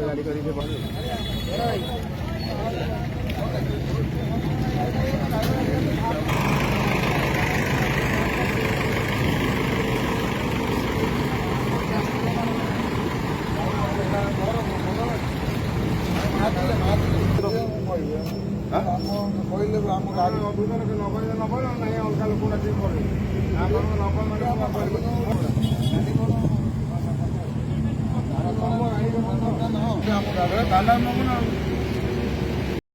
गाड़ी कर କହିଲେ ଆମ ଗାଡ଼ି ଅଭିଯାନ ନବ ନାହିଁ ଅଲଗା ଲୋକ ଠିକ୍ କରେ ଆପଣଙ୍କ ନବ ମାନେ ଆମ ଗାଡ଼ିରେ ଦାଣ୍ଡ ନବ ନା